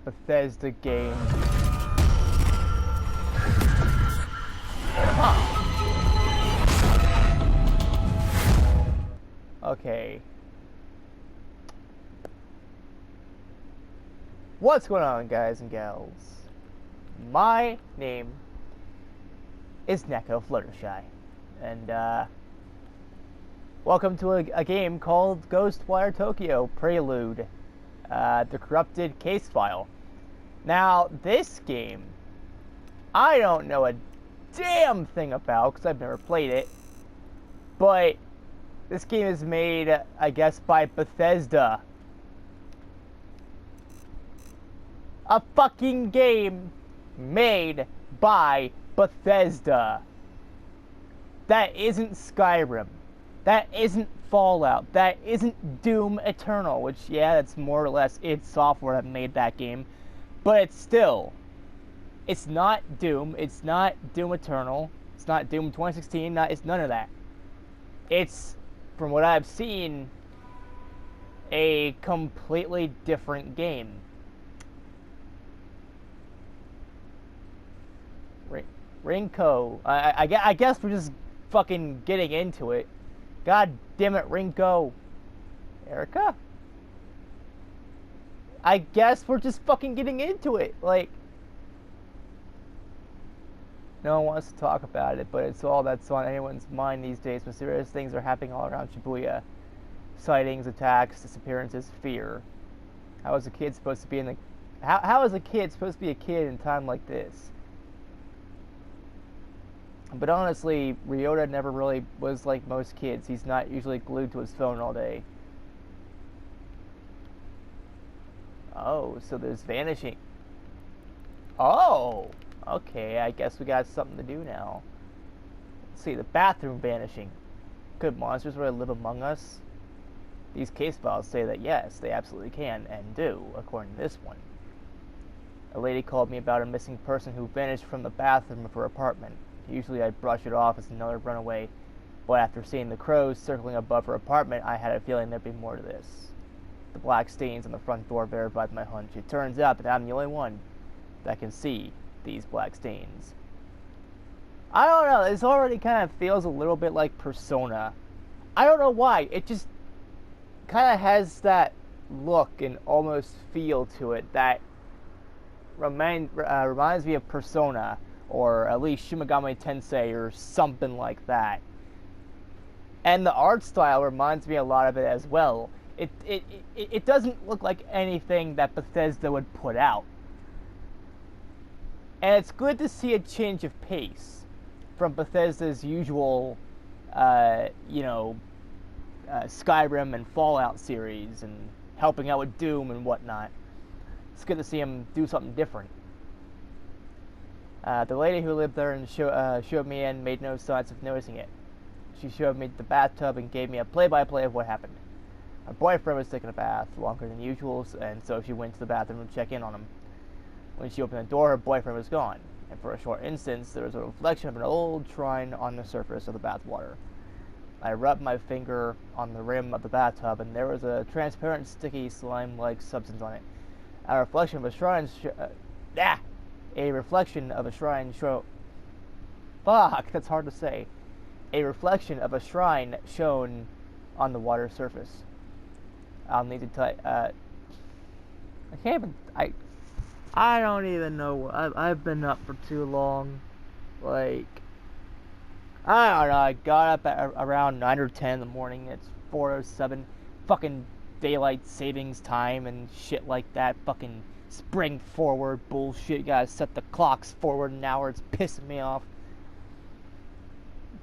Bethesda game. Huh. Okay. What's going on, guys and gals? My name is Neko Fluttershy, and welcome to a game called Ghostwire Tokyo Prelude, the corrupted case file. Now, this game, I don't know a damn thing about because I've never played it, but this game is made, I guess, by Bethesda. A fucking game made by Bethesda. That isn't Skyrim. That isn't Fallout. That isn't Doom Eternal, which, yeah, that's more or less id Software that made that game. But it's still, it's not Doom. It's not Doom Eternal. It's not Doom 2016. It's none of that. It's, from what I've seen, a completely different game. Rinko. I guess we're just fucking getting into it. God damn it, Rinko. Erica? I guess we're just fucking getting into it. Like, no one wants to talk about it, but it's all that's on anyone's mind these days. Mysterious things are happening all around Shibuya. Sightings, attacks, disappearances, fear. How is a kid supposed to be in the... How is a kid supposed to be a kid in a time like this? But honestly, Ryota never really was like most kids. He's not usually glued to his phone all day. Oh, so there's vanishing. Oh! Okay, I guess we got something to do now. Let's see, the bathroom vanishing. Could monsters really live among us? These case files say that yes, they absolutely can, and do, according to this one. A lady called me about a missing person who vanished from the bathroom of her apartment. Usually I'd brush it off as another runaway, but after seeing the crows circling above her apartment, I had a feeling there'd be more to this. The black stains on the front door verified my hunch. It turns out that I'm the only one that can see these black stains. I don't know, this already kind of feels a little bit like Persona. I don't know why, it just kind of has that look and almost feel to it that reminds me of Persona, or at least Shin Megami Tensei, or something like that. And the art style reminds me a lot of it as well. It doesn't look like anything that Bethesda would put out. And it's good to see a change of pace from Bethesda's usual, Skyrim and Fallout series, and helping out with Doom and whatnot. It's good to see him do something different. The lady who lived there and showed me in made no signs of noticing it. She showed me the bathtub and gave me a play-by-play of what happened. Her boyfriend was taking a bath longer than usual, and so she went to the bathroom to check in on him. When she opened the door, her boyfriend was gone, and for a short instant, there was a reflection of an old shrine on the surface of the bathwater. I rubbed my finger on the rim of the bathtub, and there was a transparent, sticky, slime-like substance on it. A reflection of a shrine Fuck, that's hard to say. A reflection of a shrine shone on the water surface. I'll need to type. I can't even. I don't even know. I've been up for too long. Like, I don't know. I got up at around 9 or 10 in the morning. It's 4:07. Fucking daylight savings time and shit like that. Fucking spring forward bullshit. You gotta set the clocks forward an hour. It's pissing me off.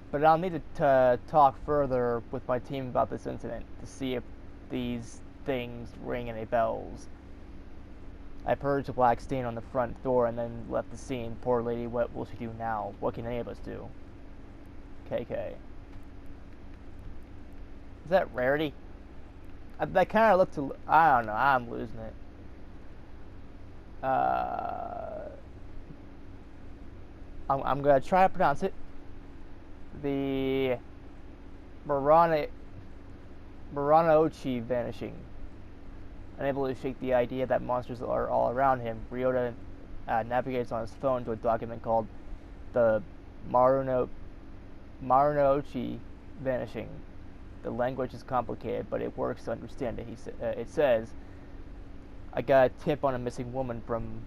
But I'll need to talk further with my team about this incident to see if these things ring any bells. I purged the black stain on the front door and then left the scene. Poor lady, what will she do now? What can any of us do? KK. Is that Rarity? That kind of looked. I don't know. I'm losing it. I'm gonna try to pronounce it. The Muranochi vanishing. Unable to shake the idea that monsters are all around him, Ryota navigates on his phone to a document called the Marunouchi Vanishing. The language is complicated, but it works to understand it. It says, I got a tip on a missing woman from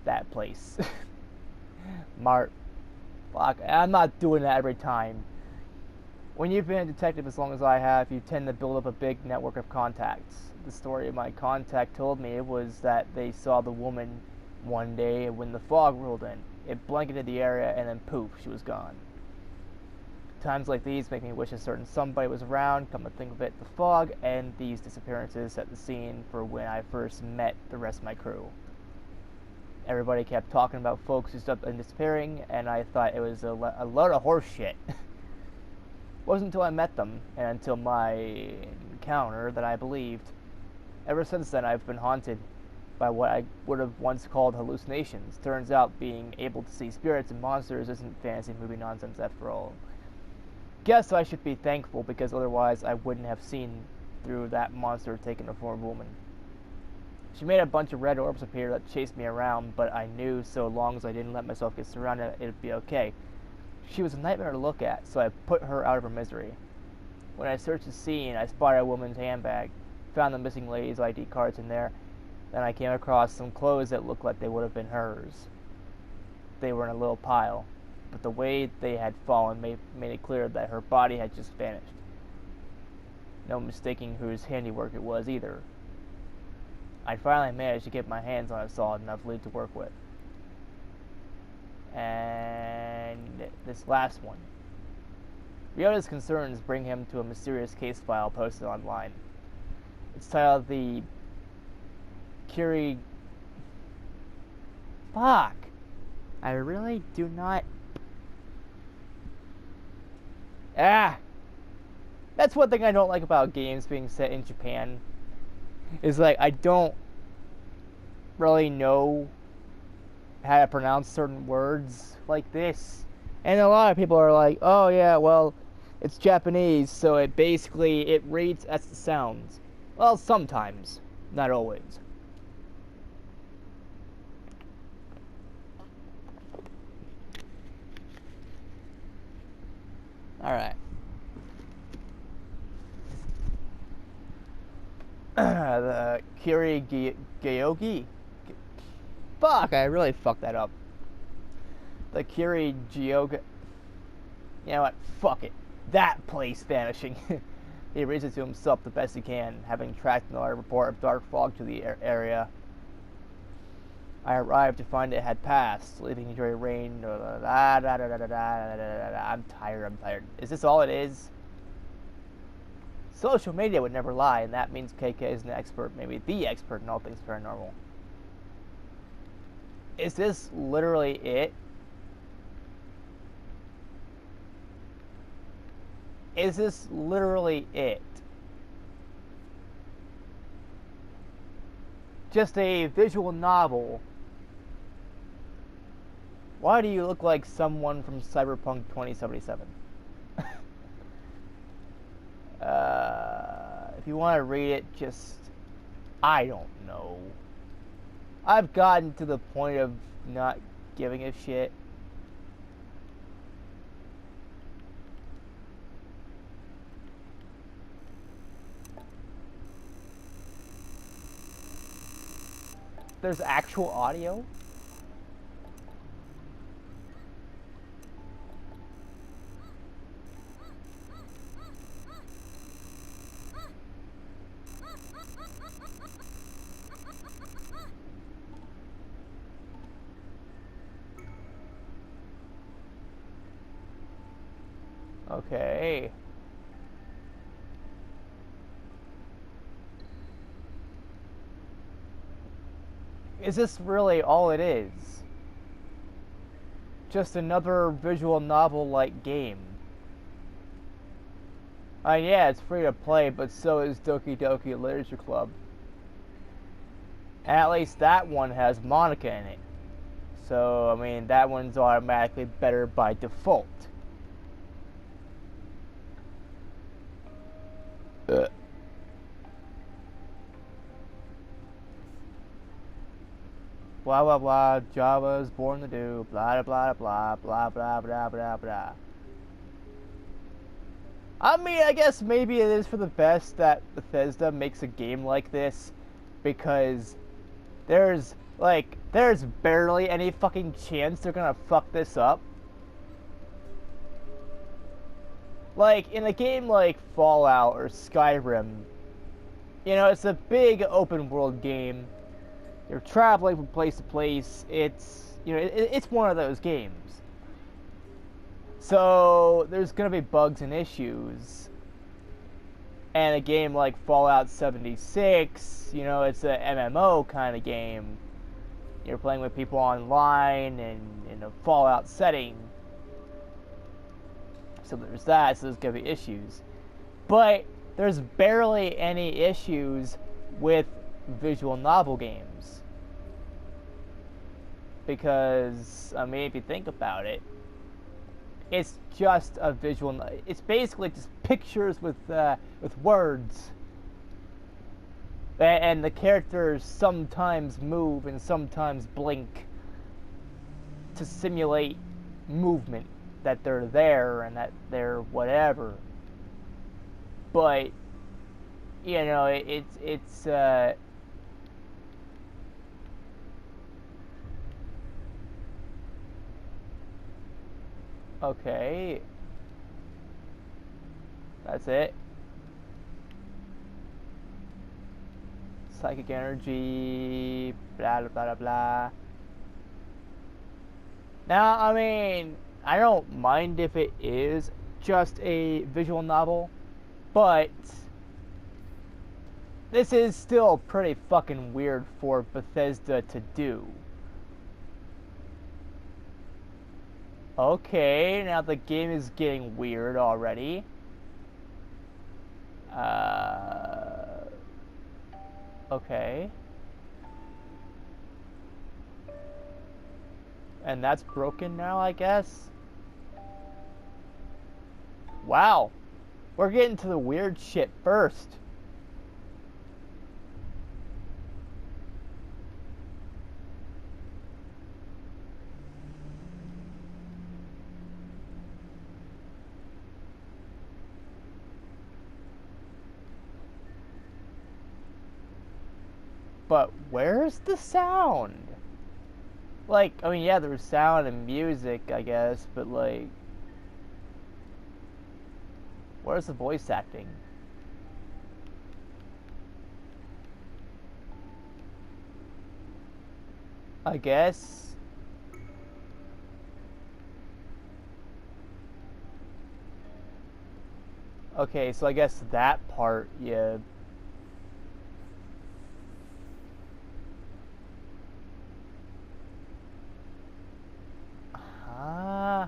that place. Fuck, I'm not doing that every time. When you've been a detective as long as I have, you tend to build up a big network of contacts. The story my contact told me was that they saw the woman one day when the fog rolled in. It blanketed the area and then poof, she was gone. Times like these make me wish a certain somebody was around. Come to think of it, the fog and these disappearances set the scene for when I first met the rest of my crew. Everybody kept talking about folks who stopped and disappearing, and I thought it was a load of horse shit. Wasn't until I met them, and until my encounter, that I believed. Ever since then, I've been haunted by what I would have once called hallucinations. Turns out being able to see spirits and monsters isn't fantasy movie nonsense after all. Guess I should be thankful, because otherwise I wouldn't have seen through that monster taking the form of a woman. She made a bunch of red orbs appear that chased me around, but I knew so long as I didn't let myself get surrounded, it'd be okay. She was a nightmare to look at, so I put her out of her misery. When I searched the scene, I spotted a woman's handbag, found the missing lady's ID cards in there, then I came across some clothes that looked like they would have been hers. They were in a little pile, but the way they had fallen made it clear that her body had just vanished. No mistaking whose handiwork it was either. I finally managed to get my hands on a solid enough lead to work with. And this last one. Ryota's concerns bring him to a mysterious case file posted online. It's titled the Kiri... Fuck! I really do not... That's one thing I don't like about games being set in Japan. Is like, I don't really know how to pronounce certain words like this. And a lot of people are like, oh yeah, well, it's Japanese, so it reads as it sounds. Well, sometimes, not always. Alright. The Kiri Gyogi? Fuck, I really fucked that up. The Kiri Gyoga... You know what? Fuck it. That place vanishing. He reads it to himself the best he can, having tracked another report of dark fog to the area. I arrived to find it had passed, leaving during rain. I'm tired. Is this all it is? Social media would never lie, and that means KK is an expert, maybe the expert in all things paranormal. Is this literally it? Is this literally it? Just a visual novel. Why do you look like someone from Cyberpunk 2077? If you want to read it, just... I don't know. I've gotten to the point of not giving a shit. There's actual audio? Okay. Is this really all it is? Just another visual novel-like game? Yeah, it's free to play, but so is Doki Doki Literature Club. And at least that one has Monica in it. So, I mean, that one's automatically better by default. blah blah blah, Java's born to do, blah blah blah blah blah blah blah blah. I mean, I guess maybe it is for the best that Bethesda makes a game like this, because there's barely any fucking chance they're gonna fuck this up. Like, in a game like Fallout or Skyrim, you know, it's a big open world game. You're traveling from place to place. It's, you know, it's one of those games. So there's gonna be bugs and issues. And a game like Fallout 76, you know, it's a MMO kind of game. You're playing with people online and in a Fallout setting. So there's that, so there's gonna be issues. But there's barely any issues with visual novel games. Because, I mean, if you think about it, it's just a visual. It's basically just pictures with words, and the characters sometimes move and sometimes blink to simulate movement, that they're there and that they're whatever. But you know, it's okay. That's it. Psychic energy, blah blah blah blah. Now, I mean, I don't mind if it is just a visual novel, but this is still pretty fucking weird for Bethesda to do. Okay, now the game is getting weird already. Okay. And that's broken now, I guess? Wow. We're getting to the weird shit first. But where's the sound? Like, I mean, yeah, there's sound and music, I guess, but like, where's the voice acting? I guess. Okay, so I guess that part, yeah. Ah.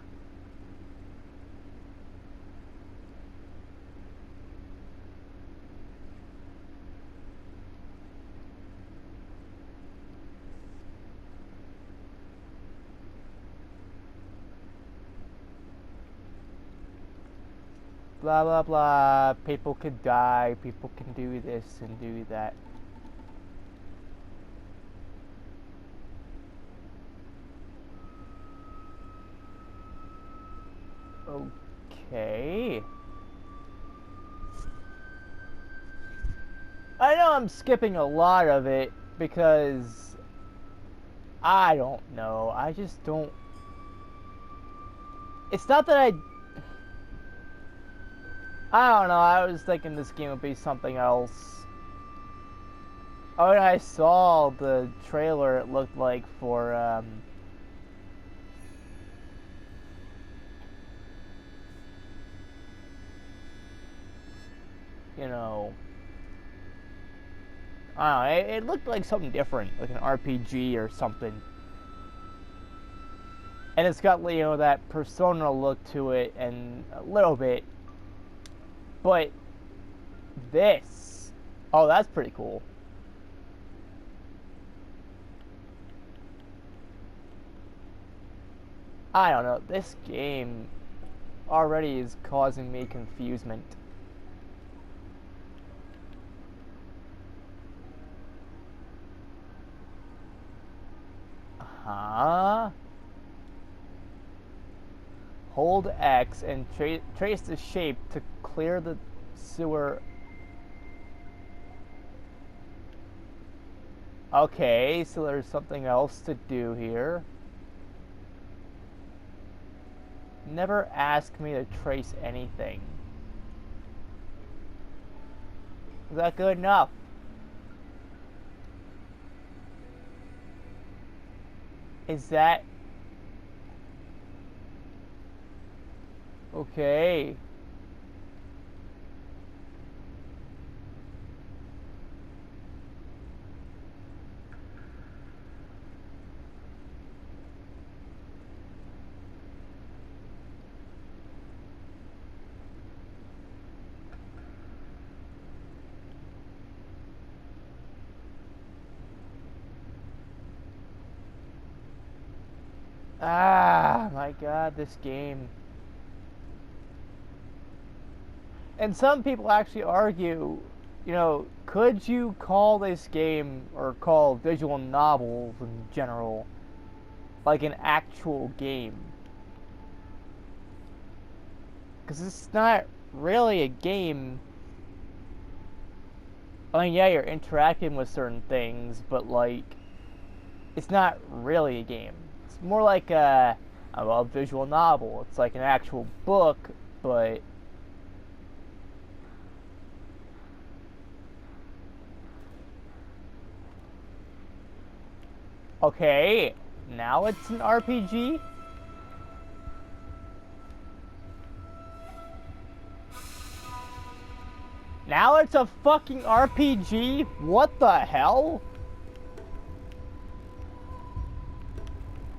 Blah blah blah. People could die. People can do this and do that. Okay. I know I'm skipping a lot of it because I don't know. I just don't. It's not that I don't know. I was thinking this game would be something else. Oh, when I saw the trailer, it looked like for you know, I don't know, it looked like something different, like an RPG or something. And it's got, you know, that Persona look to it, and a little bit. But this, oh, that's pretty cool. I don't know, this game already is causing me confusement. Huh? Hold X and trace the shape to clear the sewer. Okay, so there's something else to do here. Never ask me to trace anything. Is that good enough? Is that... okay. Ah, my God, this game. And some people actually argue, you know, could you call this game, or call visual novels in general, like an actual game? Because it's not really a game. I mean, yeah, you're interacting with certain things, but, like, it's not really a game. It's more like a visual novel. It's like an actual book, but... okay, now it's an RPG? Now it's a fucking RPG? What the hell?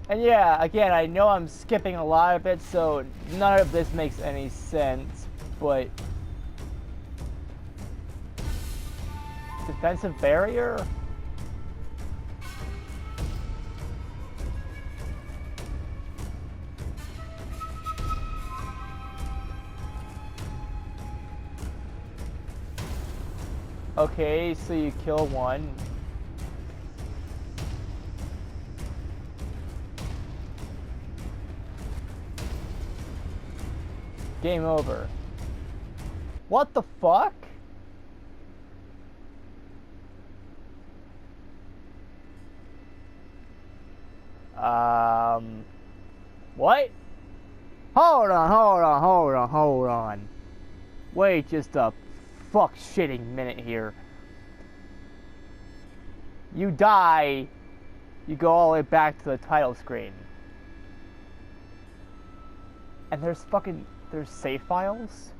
And yeah, again, I know I'm skipping a lot of it, so none of this makes any sense, but... defensive barrier? Okay, so you kill one. Game over. What the fuck? What? Hold on. Wait just a fuck shitting minute here. You die, you go all the way back to the title screen. And there's save files?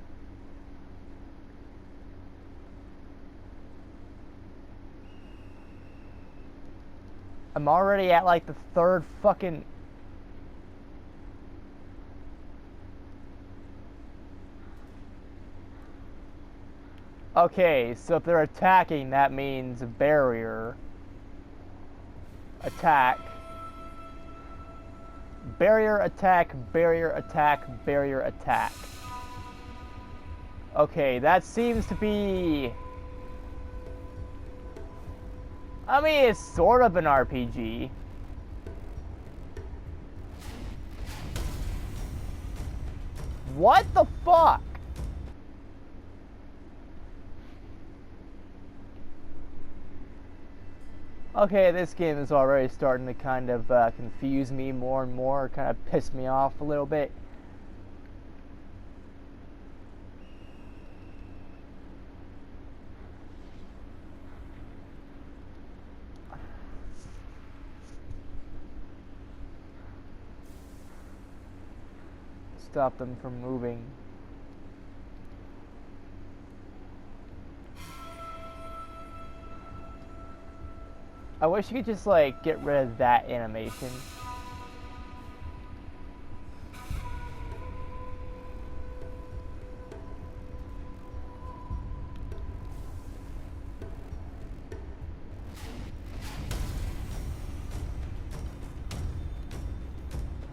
I'm already at like the third fucking... okay, so if they're attacking, that means a barrier. Attack. Barrier attack, barrier attack, barrier attack. Okay, that seems to be... I mean, it's sort of an RPG. What the fuck? Okay, this game is already starting to kind of confuse me more and more, kind of piss me off a little bit. Stop them from moving. I wish you could just, like, get rid of that animation.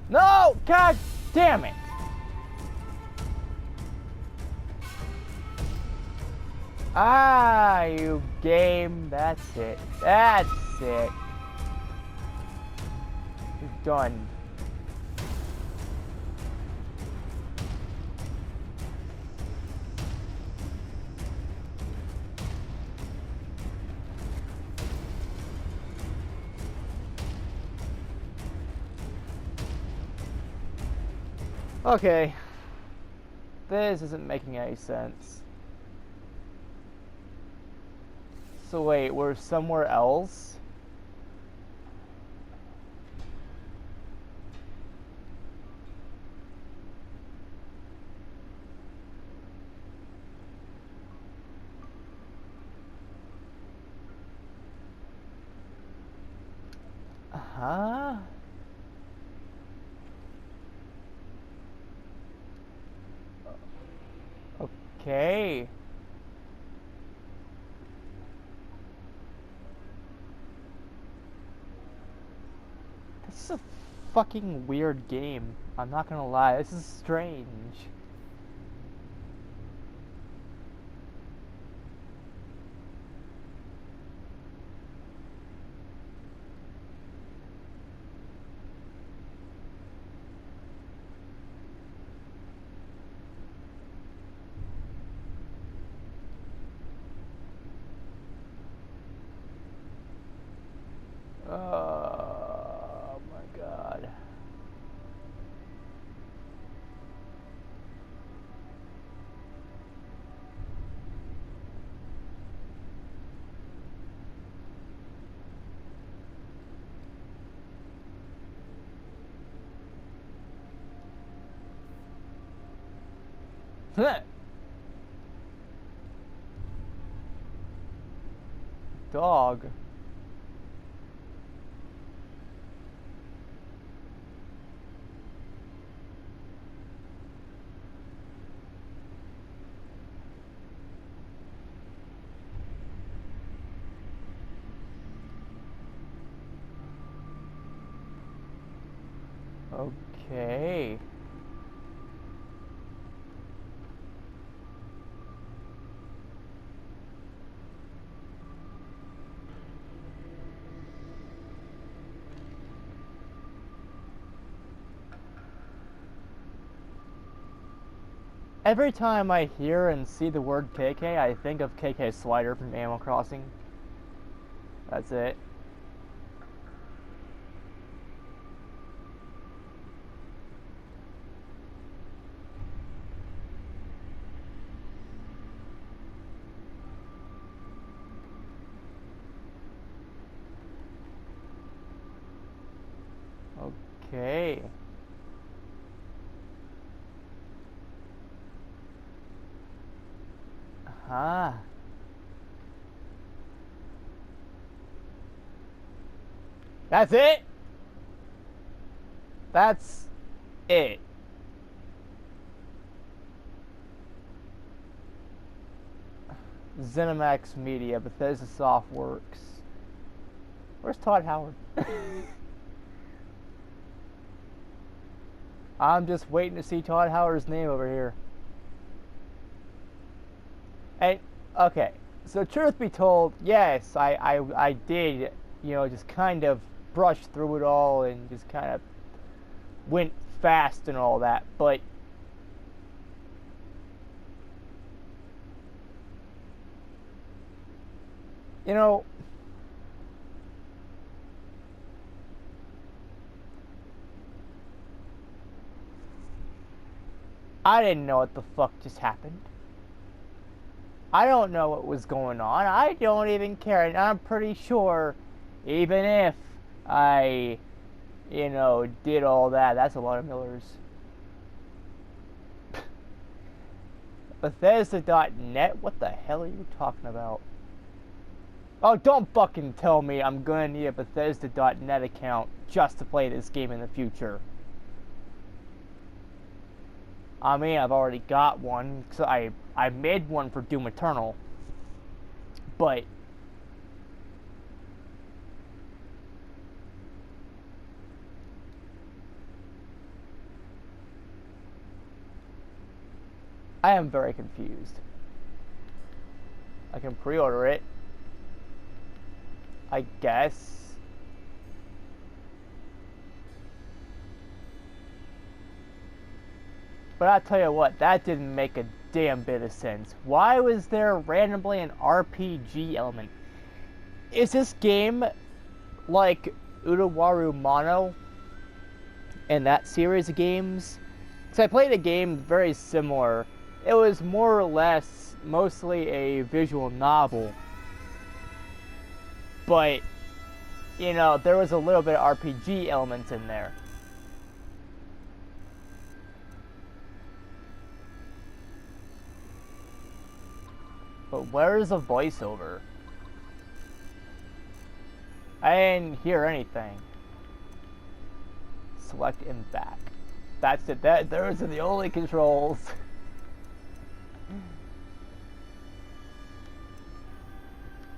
No! God damn it! Ah, you game. That's it. That's it. stunned. Okay. This isn't making any sense. So wait, we're somewhere else? Huh? Okay. This is a fucking weird game. I'm not gonna lie, this is strange. Oh my god. Dog. Okay. Every time I hear and see the word KK, I think of KK Slider from Animal Crossing. That's it. Okay. Ah. That's it? That's it. ZeniMax Media, Bethesda Softworks. Where's Todd Howard? I'm just waiting to see Todd Howard's name over here. And, okay, so truth be told, yes, I did, you know, just kind of brush through it all and just kind of went fast and all that, but you know, I didn't know what the fuck just happened. I don't know what was going on. I don't even care. And I'm pretty sure, even if I, you know, did all that, that's a lot of Millers. Bethesda.net? What the hell are you talking about? Oh, don't fucking tell me I'm gonna need a Bethesda.net account just to play this game in the future. I mean, I've already got one, because I made one for Doom Eternal, but I am very confused. I can pre-order it, I guess. But I'll tell you what, that didn't make a damn bit of sense. Why was there randomly an RPG element? Is this game like Utawaru Mono and that series of games? Because I played a game very similar. It was more or less mostly a visual novel. But, you know, there was a little bit of RPG elements in there. But where's the voiceover? I didn't hear anything. Select and back. That's it. Those are the only controls.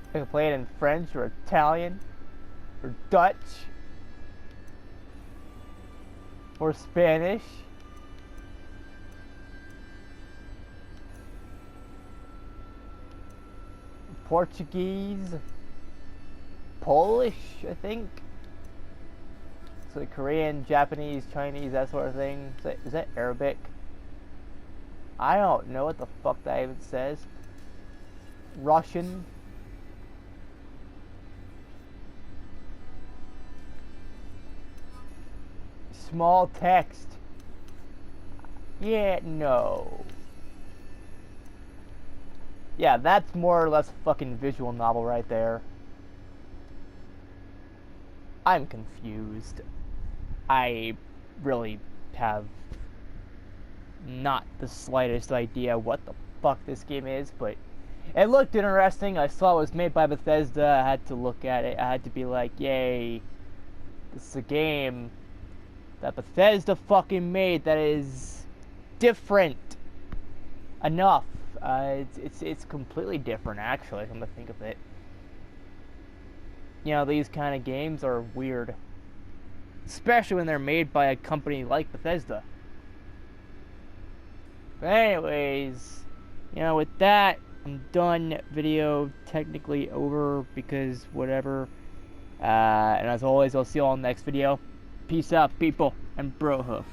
I can play it in French or Italian or Dutch or Spanish. Portuguese, Polish, I think. So Korean, Japanese, Chinese, that sort of thing. Is that Arabic? I don't know what the fuck that even says. Russian. Small text. Yeah, no. Yeah, that's more or less a fucking visual novel right there. I'm confused. I really have not the slightest idea what the fuck this game is, but it looked interesting. I saw it was made by Bethesda. I had to look at it. I had to be like, yay, this is a game that Bethesda fucking made that is different enough. It's completely different, actually, come to think of it. You know, these kind of games are weird. Especially when they're made by a company like Bethesda. But anyways, you know, with that, I'm done. Video technically over because whatever. And as always, I'll see you all in the next video. Peace out, people, and bro hoof.